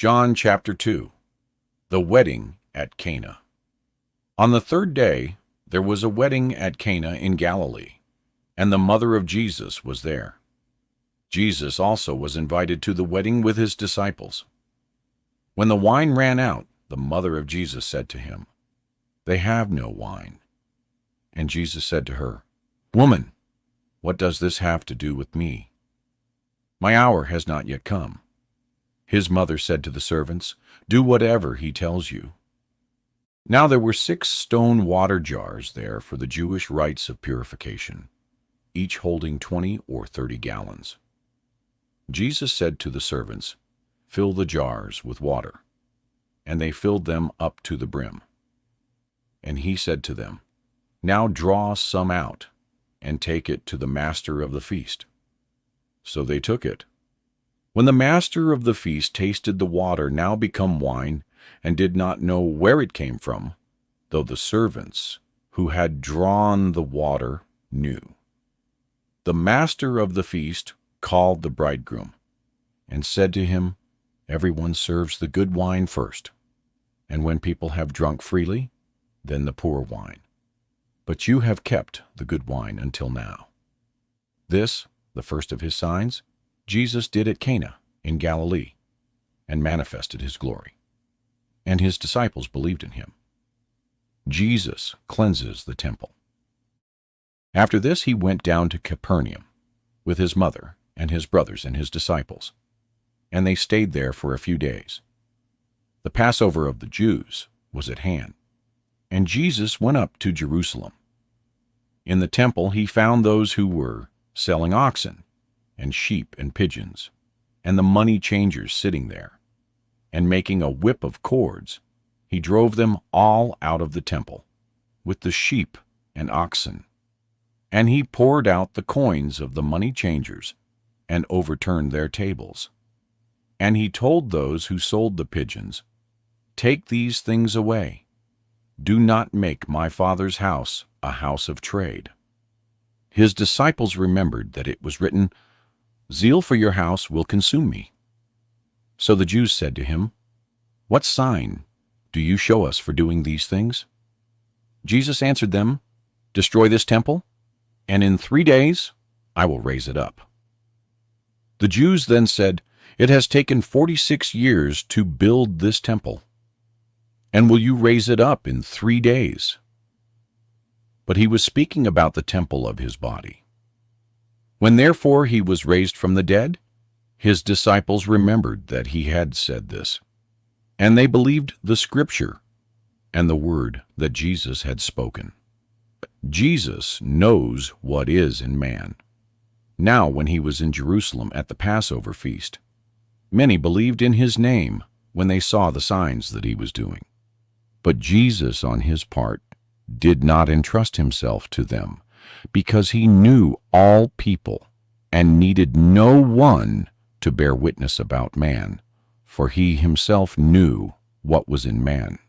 John chapter 2. The wedding at Cana. On the third day there was a wedding at Cana in Galilee, and the mother of Jesus was there. Jesus also was invited to the wedding with his disciples. When the wine ran out, the mother of Jesus said to him, "They have no wine." And Jesus said to her, "Woman, what does this have to do with me? My hour has not yet come." His mother said to the servants, "Do whatever he tells you." Now there were 6 stone water jars there for the Jewish rites of purification, each holding 20 or 30 gallons. Jesus said to the servants, "Fill the jars with water." And they filled them up to the brim. And he said to them, "Now draw some out, and take it to the master of the feast." So they took it. When the master of the feast tasted the water now become wine, and did not know where it came from, though the servants who had drawn the water knew, the master of the feast called the bridegroom, and said to him, "Everyone serves the good wine first, and when people have drunk freely, then the poor wine. But you have kept the good wine until now." This, the first of his signs, Jesus did at Cana in Galilee, and manifested his glory. And his disciples believed in him. Jesus cleanses the temple. After this he went down to Capernaum with his mother and his brothers and his disciples, and they stayed there for a few days. The Passover of the Jews was at hand, and Jesus went up to Jerusalem. In the temple he found those who were selling oxen and sheep and pigeons, and the money changers sitting there, and making a whip of cords, he drove them all out of the temple, with the sheep and oxen. And he poured out the coins of the money changers, and overturned their tables. And he told those who sold the pigeons, "Take these things away. Do not make my Father's house a house of trade." His disciples remembered that it was written, "Zeal for your house will consume me." So the Jews said to him, "What sign do you show us for doing these things?" Jesus answered them, "Destroy this temple, and in 3 days I will raise it up." The Jews then said, "It has taken 46 years to build this temple, and will you raise it up in 3 days?" But he was speaking about the temple of his body. When therefore he was raised from the dead, his disciples remembered that he had said this, and they believed the Scripture and the word that Jesus had spoken. Jesus knows what is in man. Now when he was in Jerusalem at the Passover feast, many believed in his name when they saw the signs that he was doing. But Jesus, on his part, did not entrust himself to them, because he knew all people, and needed no one to bear witness about man, for he himself knew what was in man.